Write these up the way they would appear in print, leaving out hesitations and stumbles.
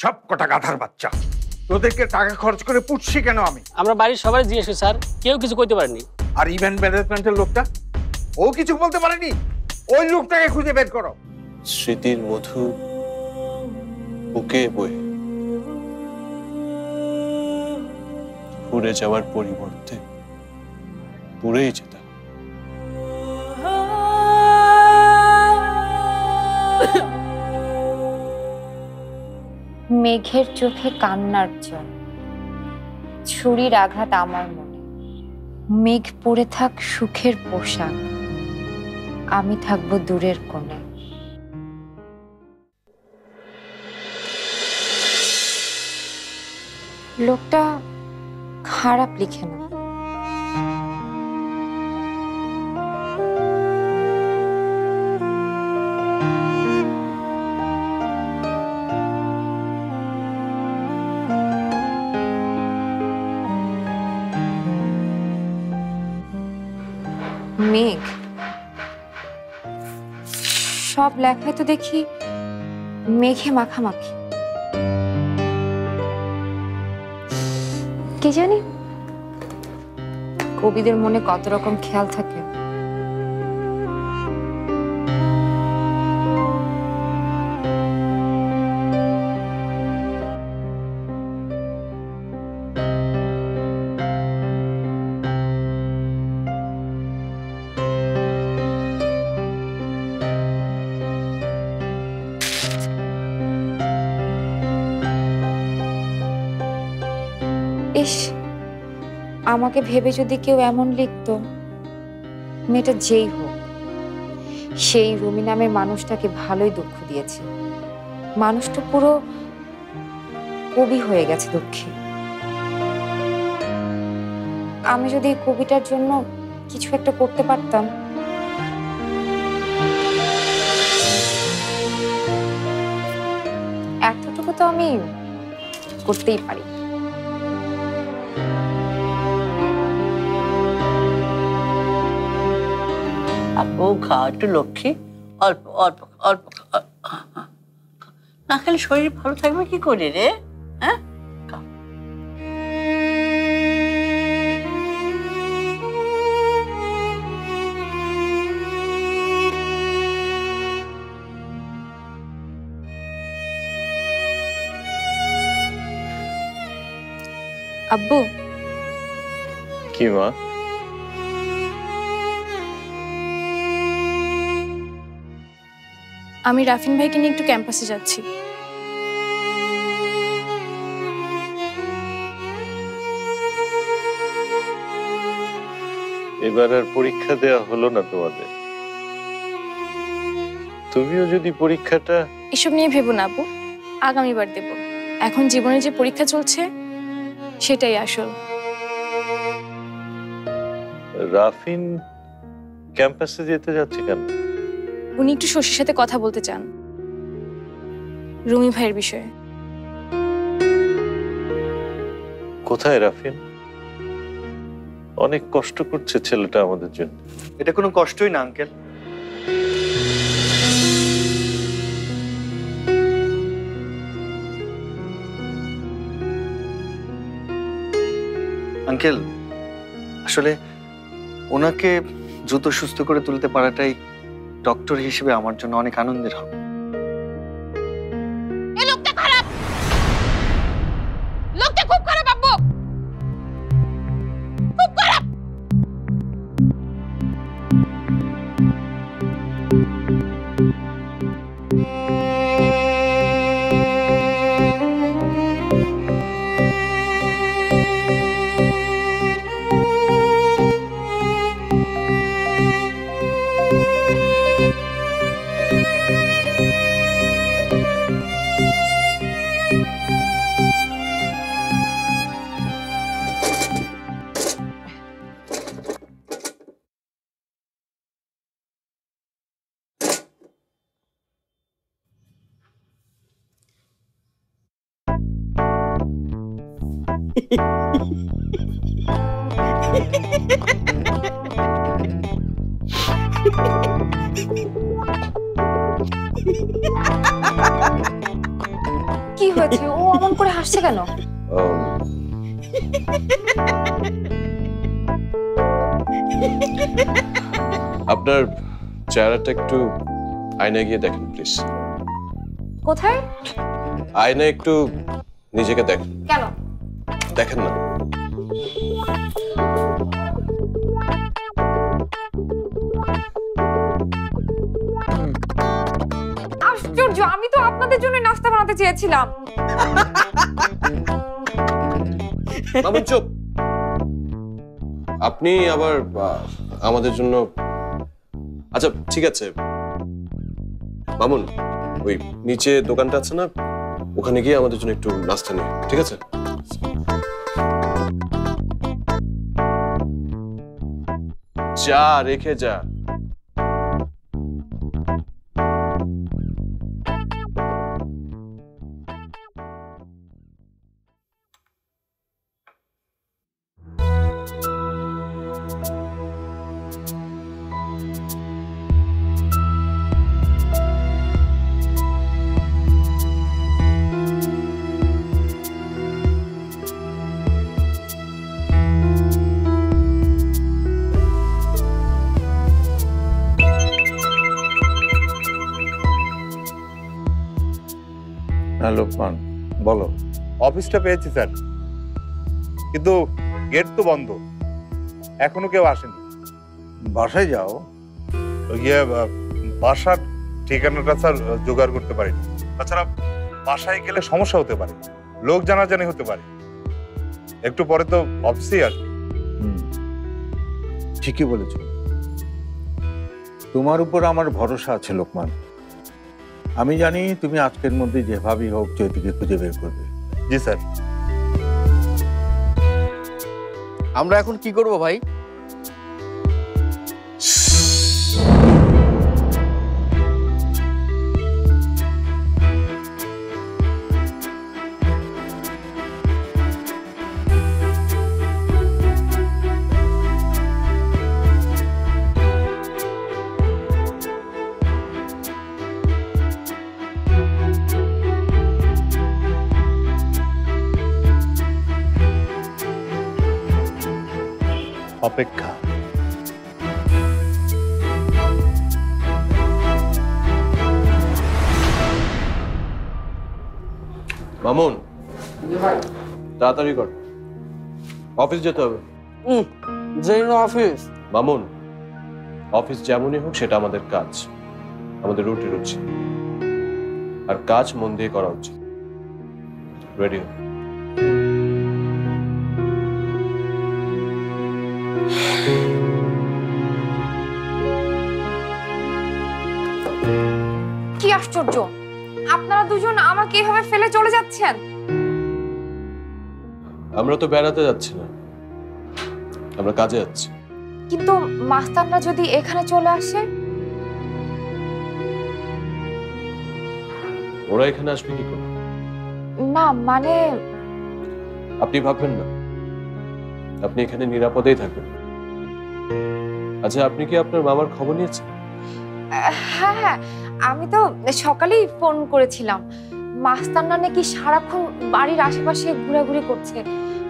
সব কটা গাধার বাচ্চা, তোদেরকে টাকা খরচ করে পুষছি কেন আমি? আমরা বাড়ির সবাই জিজ্ঞেস করি স্যার, কেউ কিছু কইতে পারেনি। আর ইভেন্ট ম্যানেজমেন্টের লোকটা, ও কিছু বলতে পারেনি? ওই লোকটাকে খুঁজে বের করো। স্মৃতির মধু বুকে বয়ে পুড়ে যাওয়ার পরিবর্তে পুড়েই যেতাম। মেঘের চোখে কান্নার জল, ছুরির আঘাত আমার মনে। মেঘ পরে থাক সুখের পোশাক, আমি থাকবো দূরের কোণে। লোকটা খারাপ লিখে না, মেঘ সব লেখায় তো দেখি মেঘে মাখামাখি। কে জানি কবিদের মনে কত রকম খেয়াল থাকে। ইস, আমাকে ভেবে যদি কেউ এমন লিখতো, মেয়েটা যেই হোক, সেই রুমি নামের মানুষটাকে ভালোই দুঃখ দিয়েছে। মানুষটা পুরো কবি হয়ে গেছে দুঃখে। আমি যদি এই কবিটার জন্য কিছু একটা করতে পারতাম। এতটুকু তো আমি করতেই পারি। আপু খা একটু, লক্ষ্মী, অল্প অল্প অল্প। না খেলে শরীর ভালো থাকবে কি করে রে? হ্যাঁ, আব্বু, কি মা? আমি রাফিন ভাইকে নিয়ে একটু ক্যাম্পাসে যাচ্ছি। এবার আর পরীক্ষা দেওয়া হলো না তোমাদের। তুমিও যদি পরীক্ষাটা... এসব নিয়ে ভেবো না আব্বু, আগামীবার দেব। এখন জীবনে যে পরীক্ষা চলছে সেটাই আসল। রাফিন ক্যাম্পাসে যেতে যাচ্ছে কেন? উনি একটু শশীর সাথে কথা বলতে চান রুমি ভাইয়ের বিষয়ে। কোথায় রাফিন? অনেক কষ্ট করছে ছেলেটা আমাদের জন্য। এটা কোনো কষ্টই না আঙ্কেল। আঙ্কেল, আসলে ওনাকে দ্রুত সুস্থ করে তুলতে পারাটাই ডক্টর হিসেবে আমার জন্য অনেক আনন্দের হবে। এই লোকটা খারাপ, লোকটা খুব খারাপ আব্বু, খুব খারাপ। কি হয়েছে? ও অমন করে হাসছে কেন? আপনার চেহারাটা একটু আয়নায় গিয়ে দেখেন প্লিজ। কোথায়? আয়নায় একটু নিজেকে দেখেন। কেন? দেখেন না। আশ্চর্য, আমি তো আপনাদের জন্য নাস্তা বানাতে চেয়েছিলাম। মামুন চুপ। আপনি আবার আমাদের জন্য, আচ্ছা ঠিক আছে মামুন, ওই নিচে দোকানটা আছে না, ওখানে গিয়ে আমাদের জন্য একটু নাস্তা নিয়ে, ঠিক আছে? যা, রেখে যা। হ্যাঁ লোকমান, বলো। অফিসটা পেয়েছি স্যার, কিন্তু গেট তো বন্ধ, এখনো কেউ আসেনি। বাসায় যাও। গিয়ে বাসার ঠিকানাটা স্যার জোগাড় করতে পারিনি। তাছাড়া বাসায় গেলে সমস্যা হতে পারে, লোক জানাজানি হতে পারে। একটু পরে তো অফিসেই আসবে। ঠিকই বলেছ, তোমার উপর আমার ভরসা আছে লোকমান। আমি জানি তুমি আজকের মধ্যে যেভাবেই হোক চৈতিকে খুঁজে বের করবে। জি স্যার। আমরা এখন কি করব ভাই? অপেক্ষা। মামুন তাড়াতাড়ি কর, অফিস যেতে হবে। অফিস মামুন, অফিস যেমনই হোক সেটা আমাদের কাজ, আমাদের রুটি রুচি, আর কাজ মন দিয়ে করা উচিত। রেডি হোক। কি আশ্চর্য, আপনারা দুজন আমাকে এভাবে ফেলে চলে যাচ্ছেন? আমরা তো বেড়াতে যাচ্ছি না, আমরা কাজে যাচ্ছি। কিন্তু মাস্তানরা যদি এখানে চলে আসে? ওরা এখানে আসবে কি করে? না মানে আপনি ভাববেন না, আপনি এখানে নিরাপদেই থাকবেন। আচ্ছা, আপনি কি আপনার মামার খবর নিয়েছেন? হ্যাঁ হ্যাঁ, আমি তো সকালেই ফোন করেছিলাম। মাস্তানরা নাকি সারাক্ষণ বাড়ির আশেপাশে ঘোরাঘুরি করছে,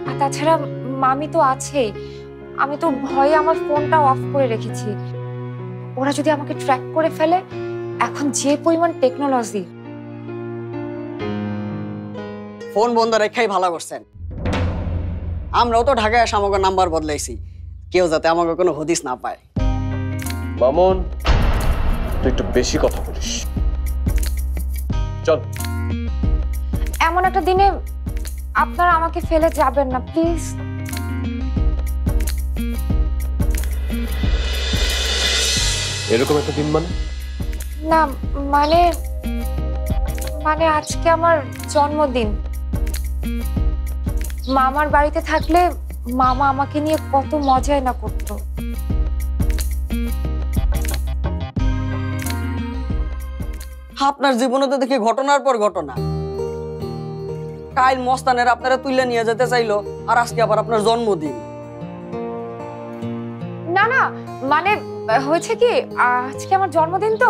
আর তাছাড়া মামি তো আছেই। আমি তো ভয়ে আমার ফোনটা অফ করে রেখেছি। ওরা যদি আমাকে ট্র্যাক করে ফেলে, এখন যে পরিমাণ টেকনোলজি। ফোন বন্ধ রেখাই ভালো করছেন। আমরাও তো ঢাকায় এসে আমাকে নাম্বার বদলাইছি, কেউ যাতে আমাকে কোনো হদিস না পায়। মামুন, তুই একটু বেশি কথা বলিস। চল। এমন একটা দিনে আপনারা আমাকে ফেলে যাবেন না প্লিজ। এরকম একটা দিন মানে? না মানে মানে আজকে আমার জন্মদিন। মামার বাড়িতে থাকলে মামা আমাকে নিয়ে কত মজাই না করতো। আপনার জীবনে তো দেখি ঘটনার পর ঘটনা। কাল মস্তানের আপনারা তুইলে নিয়ে যেতে চাইলো, আর আজকে আবার আপনার জন্মদিন। না না মানে হয়েছে কি, আজকে আমার জন্মদিন তো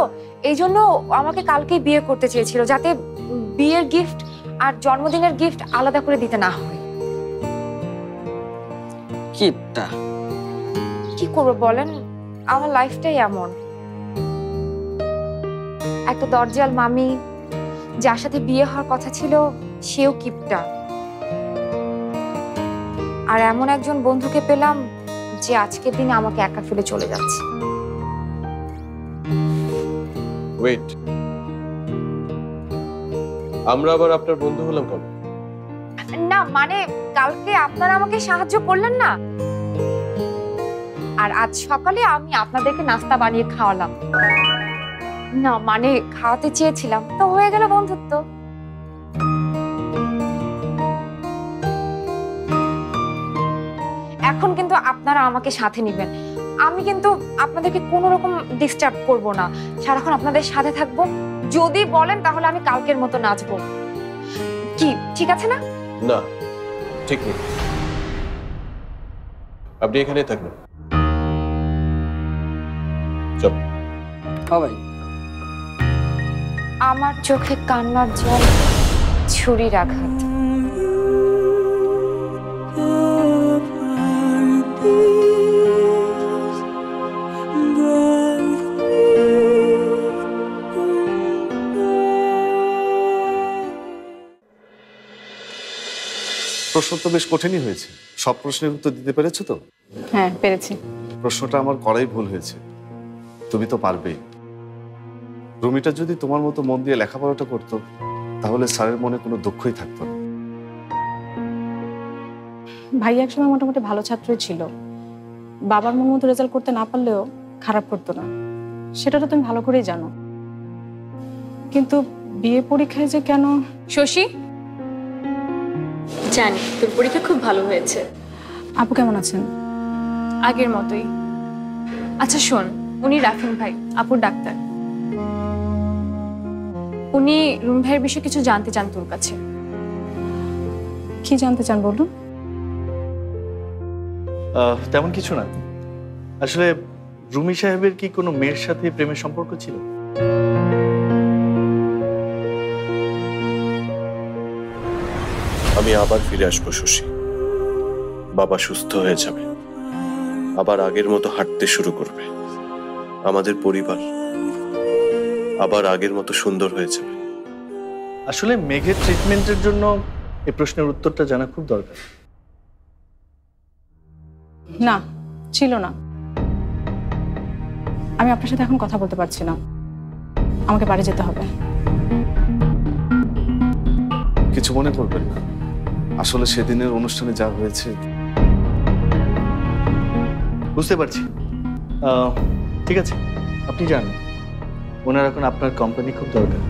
এই জন্য আমাকে কালকেই বিয়ে করতে চেয়েছিল, যাতে বিয়ের গিফট আর জন্মদিনের গিফট আলাদা করে দিতে না হয়। কিপটা কি করবো বলেন, আমার লাইফটাই এমন। একটা দরজাল মামি, যার সাথে বিয়ে হওয়ার কথা ছিল সেও কিপটা, আর এমন একজন বন্ধুকে পেলাম যে আজকের দিনে আমাকে একা ফেলে চলে যাচ্ছে। ওয়েট, আমরা আবার আপনার বন্ধু হলাম কবে? না মানে কালকে আপনারা আমাকে সাহায্য করলেন না, আর আজ সকালে আমি আপনাদেরকে নাস্তা বানিয়ে খাওয়ালাম। না মানে খাওয়াতে চেয়েছিলাম, তো হয়ে গেল বন্ধুত্ব। এখন কিন্তু আপনারা আমাকে সাথে নেবেন, আমি কিন্তু আপনাদেরকে কোনো রকম ডিস্টার্ব করব না, সারাক্ষণ আপনাদের সাথে থাকবো। যদি বলেন তাহলে আমি কালকের মতো নাচবো, কি ঠিক আছে না? না ঠিক নেই, আপনি এখানেই থাকবেন। চল। হবে আমার চোখে কান্নার জল, ছুরির আঘাত। প্রশ্ন তো বেশ কঠিনই হয়েছে, সব প্রশ্নের উত্তর দিতে পেরেছো তো? হ্যাঁ পেরেছি। প্রশ্নটা আমার করাই ভুল হয়েছে, তুমি তো পারবেই। রুমিটা যদি তোমার মতো মন দিয়ে লেখাপড়াটা করতো তাহলে স্যারের মনে কোনো দুঃখই থাকতো না। ভাই একসময় মোটামুটি ভালো ছাত্রই ছিল, বাবার মন মতো রেজাল্ট করতে না পারলেও খারাপ করতো না, সেটা তো তুমি ভালো করেই জানো। কিন্তু বিয়ে পরীক্ষায় যে কেন... শশী, জানি তোর পরীক্ষা খুব ভালো হয়েছে। আপু কেমন আছেন? আগের মতোই। আচ্ছা শোন, উনি রাফিন ভাই, আপুর ডাক্তার। উনি রুমি ভাইয়ের বিষয়ে কিছু জানতে চান তোর কাছে। কি জানতে চান বলুন? তেমন কিছু না, আসলে রুমি সাহেবের কি কোনো মেয়ের সাথে প্রেমের সম্পর্ক ছিল? আমি আবার ফিরে আসবো শশী, বাবা সুস্থ হয়ে যাবে, আবার আগের মতো হাঁটতে শুরু করবে, আমাদের পরিবার আবার আগের মতো সুন্দর হয়ে যাবে। আসলে মেঘের ট্রিটমেন্টের জন্য এই প্রশ্নের উত্তরটা জানা খুব দরকার। না, ছিল না। আমি আপনার সাথে এখন কথা বলতে পারছি না, আমাকে বাড়ি যেতে হবে। কিছু মনে করবেন না, আসলে সেদিনের অনুষ্ঠানে যা হয়েছে বুঝতে পারছি। ঠিক আছে, আপনি যান, ওনার এখন আপনার কোম্পানি খুব দরকার।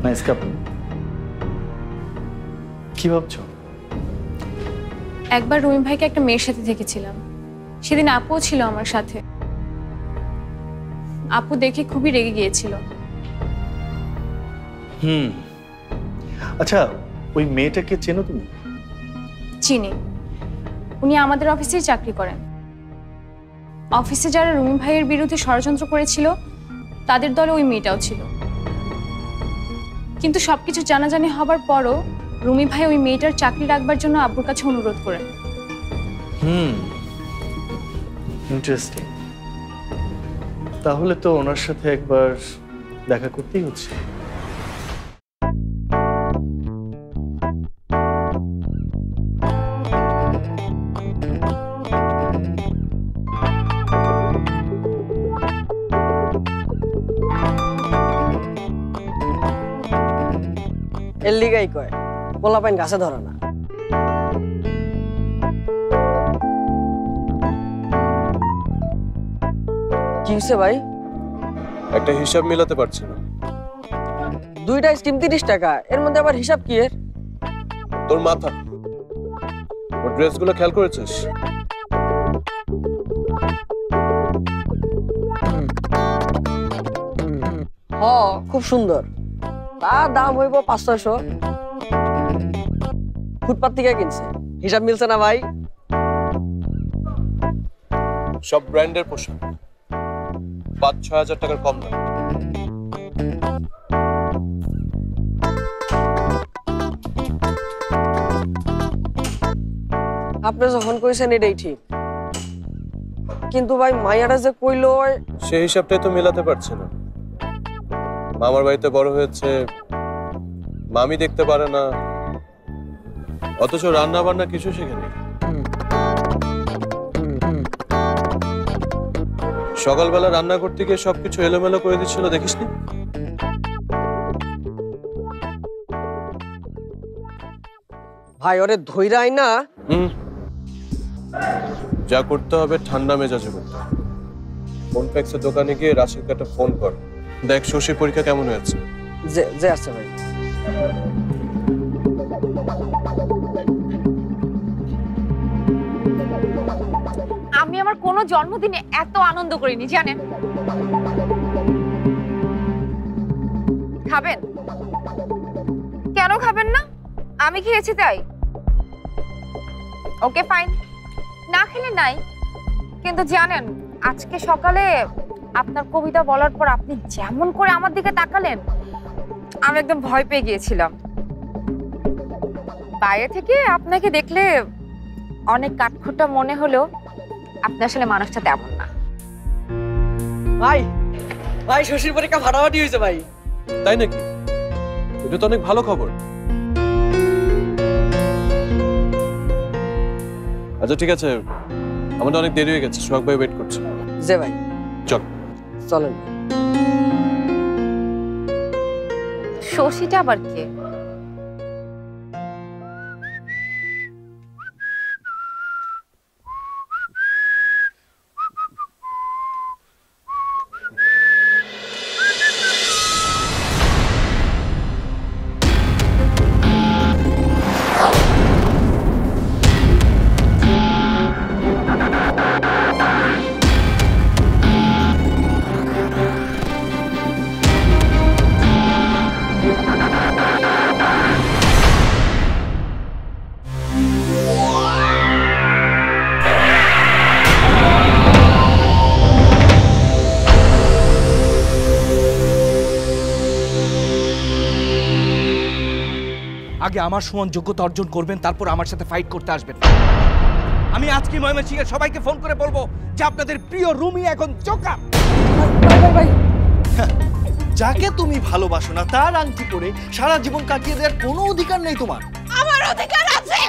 নাইস কাপল। কি ভাবছো? একবার রুমি ভাইকে একটা মেয়ের সাথে দেখেছিলাম, সেদিন আপুও ছিল আমার সাথে। আপু দেখে খুবই রেগে গিয়েছিল। আচ্ছা, ওই মেয়েটাকে চেনো তুমি? চিনি, উনি আমাদের অফিসেই চাকরি করেন। অফিসে যারা রুমি ভাইয়ের বিরুদ্ধে ষড়যন্ত্র করেছিল তাদের দলে ওই মেয়েটাও ছিল। কিন্তু সবকিছু জানাজানি হবার পরও রুমি ভাই ওই মেয়েটার চাকরি রাখবার জন্য আব্বুর কাছে অনুরোধ করেন। ইন্টারেস্টিং। তাহলে তো ওনার সাথে একবার দেখা করতেই হচ্ছে। এর লিগাই কয় পোলা পাইন গাছে ধরে না। কি হয়েছে ভাই? একটা হিসাব মিলাতে পারছি না। দুইটা স্কিম 30 টাকা, এর মধ্যে আবার হিসাব কি এর? তোর মাথা, ওর ড্রেসগুলো খেয়াল করেছিস? হ, খুব সুন্দর। তার দাম হইব 500-600। ফুটপাত থেকে কিনছে, হিসাব মিলছে না ভাই? সব ব্র্যান্ডের পোশাক, 5-6 হাজার টাকার কম না। আপনি যখন কইছেন এটাই ঠিক, কিন্তু ভাই মাইয়াটা যে কইলো সেই হিসাবটাই তো মেলাতে পারছে না। মামার বাড়িতে বড় হয়েছে, মামি দেখতে পারে না, অথচ রান্না বান্না কিছু শেখেনি। সকালবেলা রান্না করতে গিয়ে সবকিছু এলোমেলো করে দিচ্ছিল, দেখিসনি? ভাই ওরে ধইরাই না। যা করতে হবে ঠান্ডা মেজাজে করতে হবে। ফোন প্যাক্সের দোকানে গিয়ে রাশিদকে একটা ফোন কর, দেখ শশীর পরীক্ষা কেমন হয়েছে। যে যে আছে ভাই। আমি আমার কোনো জন্মদিনে এত আনন্দ করিনি জানেন। খাবেন? কেন খাবেন না? আমি খেয়েছি তাই। ওকে ফাইন, না খেলে নাই। কিন্তু জানেন আজকে সকালে আপনার কবিতা বলার পর আপনি যেমন করে আমার দিকে তাকালেন, আমি একদম ভয় পেয়ে গিয়েছিলাম। বাইরে থেকে আপনাকে দেখলে অনেক কাঠখোট্টা মনে হলেও আপনি আসলে মানুষটা তেমন না। ভাই ভাই শশীর পরীক্ষা ফাটাফাটি হয়েছে ভাই। তাই নাকি? এটা তো অনেক ভালো খবর। আচ্ছা ঠিক আছে, আমাদের অনেক দেরি হয়ে গেছে, সোহাগ ভাই ওয়েট করছে। যে ভাই চল চলেন। শশীটা আবার কে? আগে আমার সমান যোগ্যতা অর্জন করবেন, তারপর আমার সাথে ফাইট করতে আসবেন। আমি আজকে ময়মনসিংহের সবাইকে ফোন করে বলবো যে আপনাদের প্রিয় রুমি এখন চোকা। যাকে তুমি ভালোবাসো না তার আংটি পরে সারা জীবন কাটিয়ে দেওয়ার কোনো অধিকার নেই তোমার। আমার অধিকার আছে।